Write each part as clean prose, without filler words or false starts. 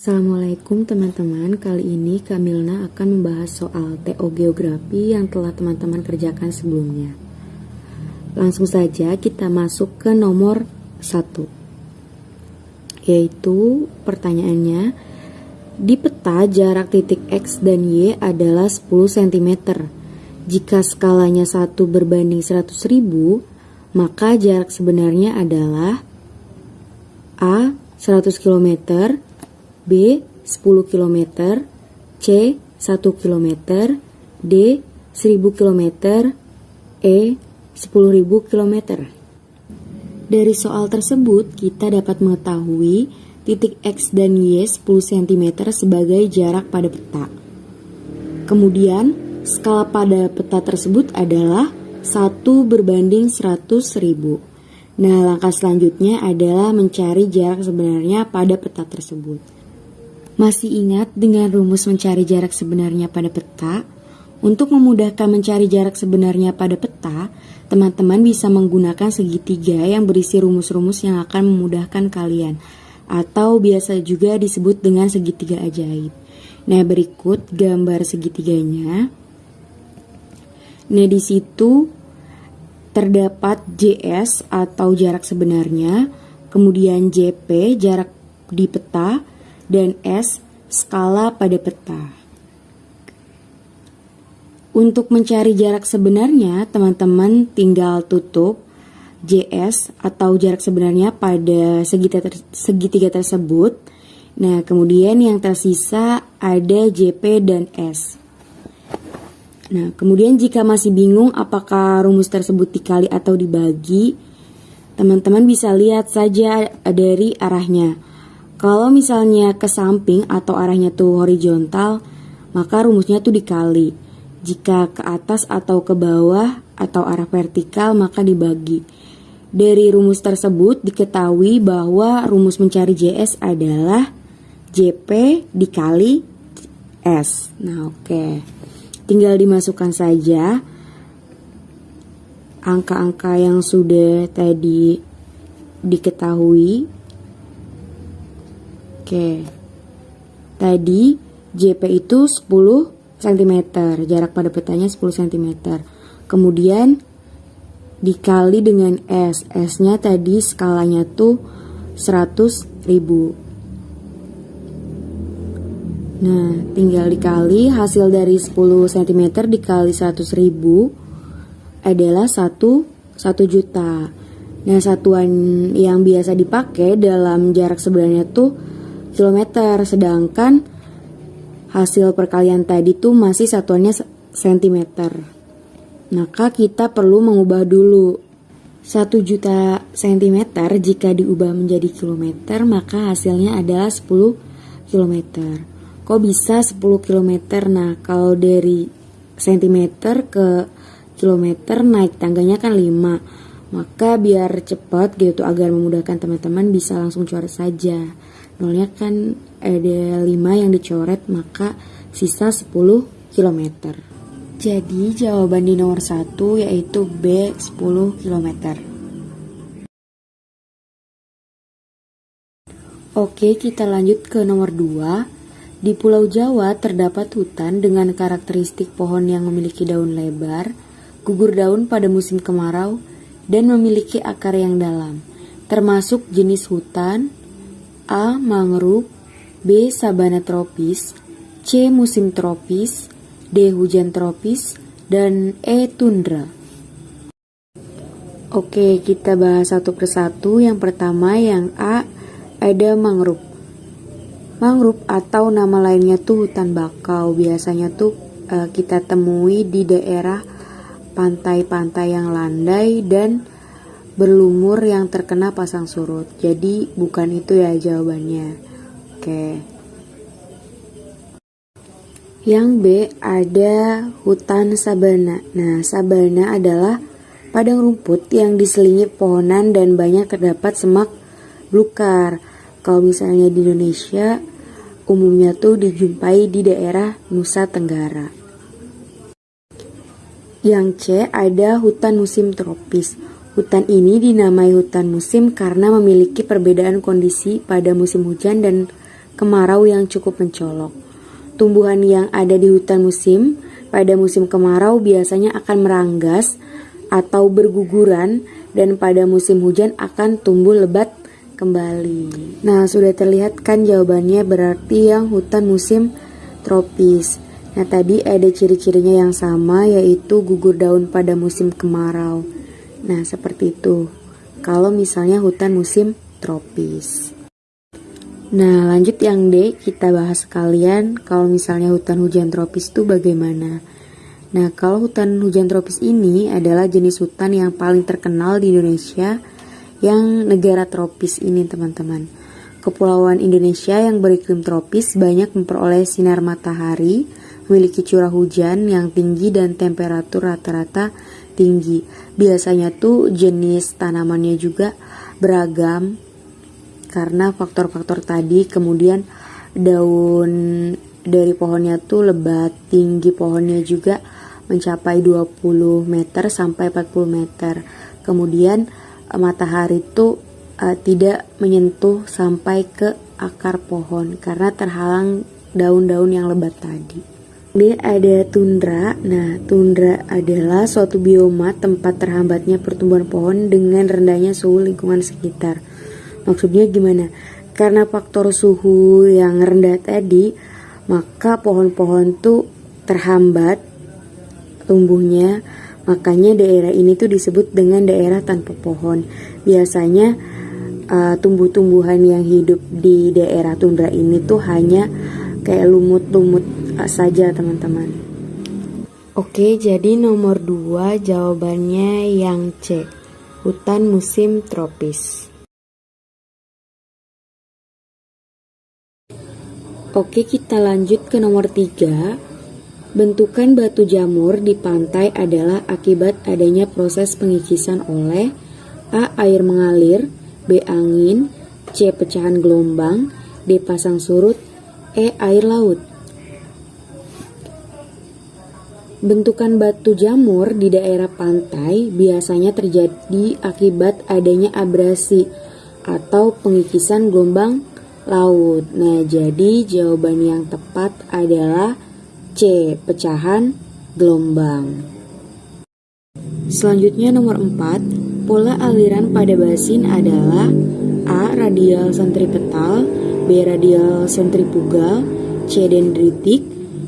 Assalamualaikum teman-teman, kali ini Kamilna akan membahas soal TO Geografi yang telah teman-teman kerjakan sebelumnya. Langsung saja kita masuk ke nomor 1, yaitu pertanyaannya, di peta jarak titik X dan Y adalah 10 cm. Jika skalanya 1 berbanding 100.000, maka jarak sebenarnya adalah A. 100 km, B. 10 km, C. 1 km, D. 1000 km, E. 10.000 km. Dari soal tersebut, kita dapat mengetahui titik X dan Y 10 cm sebagai jarak pada peta. Kemudian, skala pada peta tersebut adalah 1 berbanding 100.000. Nah, langkah selanjutnya adalah mencari jarak sebenarnya pada peta tersebut. Masih ingat dengan rumus mencari jarak sebenarnya pada peta? Untuk memudahkan mencari jarak sebenarnya pada peta, teman-teman bisa menggunakan segitiga yang berisi rumus-rumus yang akan memudahkan kalian, atau biasa juga disebut dengan segitiga ajaib. Nah, berikut gambar segitiganya. Nah, di situ terdapat JS atau jarak sebenarnya, kemudian JP jarak di peta, dan S skala pada peta. Untuk mencari jarak sebenarnya, teman-teman tinggal tutup JS atau jarak sebenarnya pada segitiga tersebut. Nah, kemudian yang tersisa ada JP dan S. Nah, kemudian jika masih bingung apakah rumus tersebut dikali atau dibagi, teman-teman bisa lihat saja dari arahnya. Kalau misalnya ke samping atau arahnya tuh horizontal, maka rumusnya tuh dikali. Jika ke atas atau ke bawah atau arah vertikal, maka dibagi. Dari rumus tersebut diketahui bahwa rumus mencari JS adalah JP dikali S. Nah, oke. Tinggal dimasukkan saja angka-angka yang sudah tadi diketahui. Oke. Tadi JP itu 10 cm, jarak pada petanya 10 cm. Kemudian dikali dengan S. S-nya tadi skalanya tuh 100.000. Nah, tinggal dikali, hasil dari 10 cm dikali 100.000 adalah 1 juta. Nah, satuan yang biasa dipakai dalam jarak sebenarnya tuh kilometer, sedangkan hasil perkalian tadi tuh masih satuannya cm. Maka kita perlu mengubah dulu. 1 juta cm jika diubah menjadi kilometer, maka hasilnya adalah 10 kilometer. Kok bisa 10 km? Nah, kalau dari cm ke kilometer naik tangganya kan 5. Maka biar cepat gitu, agar memudahkan teman-teman bisa langsung coret saja. Nolnya kan ada 5 yang dicoret, maka sisa 10 km. Jadi jawaban di nomor 1 yaitu B, 10 km. Oke, kita lanjut ke nomor 2. Di Pulau Jawa terdapat hutan dengan karakteristik pohon yang memiliki daun lebar, gugur daun pada musim kemarau, dan memiliki akar yang dalam. Termasuk jenis hutan A. Mangrove, B. Sabana tropis, C. Musim tropis, D. Hujan tropis, dan E. Tundra. Oke, kita bahas satu persatu. Yang pertama yang A, ada mangrove. Mangrove atau nama lainnya tuh hutan bakau, biasanya tuh kita temui di daerah pantai-pantai yang landai dan berlumur yang terkena pasang surut. Jadi bukan itu ya jawabannya. Oke. Yang B ada hutan sabana. Nah, sabana adalah padang rumput yang diselingi pohonan dan banyak terdapat semak belukar. Kalau misalnya di Indonesia, umumnya tuh dijumpai di daerah Nusa Tenggara. Yang C ada hutan musim tropis. Hutan ini dinamai hutan musim karena memiliki perbedaan kondisi pada musim hujan dan kemarau yang cukup mencolok. Tumbuhan yang ada di hutan musim pada musim kemarau biasanya akan meranggas atau berguguran, dan pada musim hujan akan tumbuh lebat kembali. Nah, sudah terlihat kan jawabannya, berarti yang hutan musim tropis. Nah, tadi ada ciri-cirinya yang sama, yaitu gugur daun pada musim kemarau. Nah, seperti itu kalau misalnya hutan musim tropis. Nah, lanjut yang D, kita bahas sekalian kalau misalnya hutan hujan tropis itu bagaimana. Nah, kalau hutan hujan tropis ini adalah jenis hutan yang paling terkenal di Indonesia, yang negara tropis ini teman-teman. Kepulauan Indonesia yang beriklim tropis banyak memperoleh sinar matahari, memiliki curah hujan yang tinggi dan temperatur rata-rata tinggi. Biasanya tuh jenis tanamannya juga beragam karena faktor-faktor tadi. Kemudian daun dari pohonnya tuh lebat, tinggi pohonnya juga mencapai 20 meter sampai 40 meter. Kemudian matahari itu tidak menyentuh sampai ke akar pohon karena terhalang daun-daun yang lebat tadi. Kemudian ada tundra. Nah, tundra adalah suatu bioma tempat terhambatnya pertumbuhan pohon dengan rendahnya suhu lingkungan sekitar. Maksudnya gimana? Karena faktor suhu yang rendah tadi, maka pohon-pohon tuh terhambat tumbuhnya, makanya daerah ini tuh disebut dengan daerah tanpa pohon. Biasanya tumbuh-tumbuhan yang hidup di daerah tundra ini tuh hanya kayak lumut-lumut saja teman-teman. Oke, jadi nomor 2 jawabannya yang C, hutan musim tropis. Oke, kita lanjut ke nomor 3. Bentukan batu jamur di pantai adalah akibat adanya proses pengikisan oleh A. Air mengalir, B. Angin, C. Pecahan gelombang, D. Pasang surut, E. Air laut. Bentukan batu jamur di daerah pantai biasanya terjadi akibat adanya abrasi atau pengikisan gelombang laut. Nah, jadi jawaban yang tepat adalah C. Pecahan gelombang. Selanjutnya nomor 4. Pola aliran pada basin adalah A. Radial sentripetal, B. Radial sentrifugal, C. Dendritik,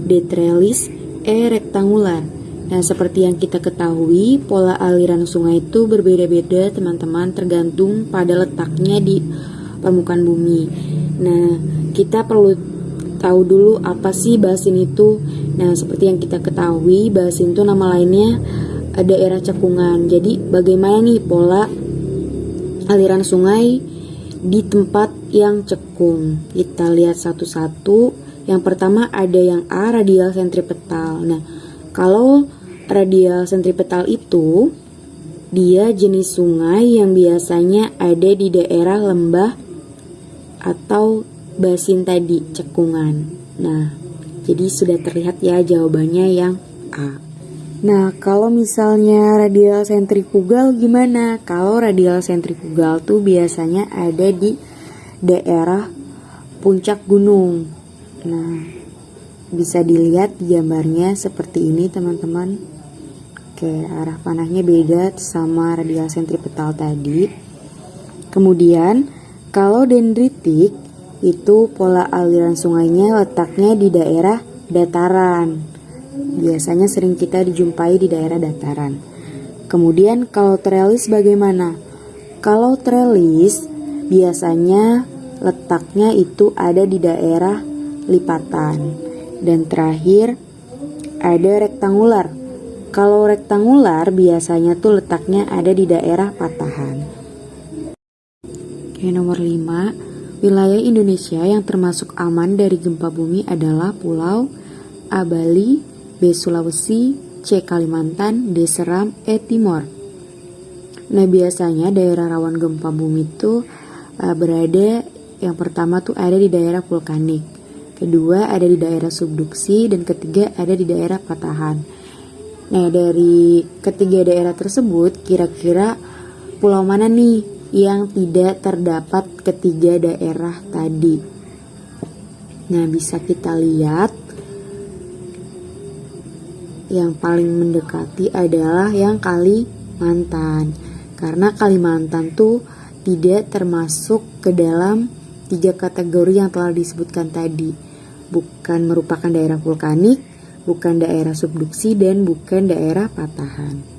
D. Trelis, E. Rektangular. Nah, seperti yang kita ketahui, pola aliran sungai itu berbeda-beda teman-teman, tergantung pada letaknya di permukaan bumi. Nah, kita perlu tahu dulu apa sih basin itu. Nah, seperti yang kita ketahui, basin itu nama lainnya daerah cekungan. Jadi bagaimana nih pola aliran sungai di tempat yang cekung? Kita lihat satu-satu. Yang pertama ada yang A, radial sentripetal. Nah, kalau radial sentripetal itu dia jenis sungai yang biasanya ada di daerah lembah atau basin tadi, cekungan. Nah, jadi sudah terlihat ya jawabannya yang A. Nah, kalau misalnya radial sentrifugal gimana? Kalau radial sentrifugal tuh biasanya ada di daerah puncak gunung. Nah, bisa dilihat di gambarnya seperti ini teman-teman. Oke, arah panahnya beda sama radial sentripetal tadi. Kemudian, kalau dendritik itu pola aliran sungainya letaknya di daerah dataran. Biasanya sering kita dijumpai di daerah dataran. Kemudian kalau trelis bagaimana? Kalau trelis biasanya letaknya itu ada di daerah lipatan. Dan terakhir ada rektangular. Kalau rektangular biasanya tuh letaknya ada di daerah patahan. Oke, nomor 5. Wilayah Indonesia yang termasuk aman dari gempa bumi adalah Pulau A. Bali, B. Sulawesi, C. Kalimantan, D. Seram, E. Timor. Nah, biasanya daerah rawan gempa bumi itu berada, yang pertama tuh ada di daerah vulkanik, kedua ada di daerah subduksi, dan ketiga ada di daerah patahan. Nah, dari ketiga daerah tersebut kira-kira pulau mana nih yang tidak terdapat ketiga daerah tadi? Nah, bisa kita lihat yang paling mendekati adalah yang Kalimantan. Karena Kalimantan tuh tidak termasuk ke dalam 3 kategori yang telah disebutkan tadi. Bukan merupakan daerah vulkanik, bukan daerah subduksi, dan bukan daerah patahan.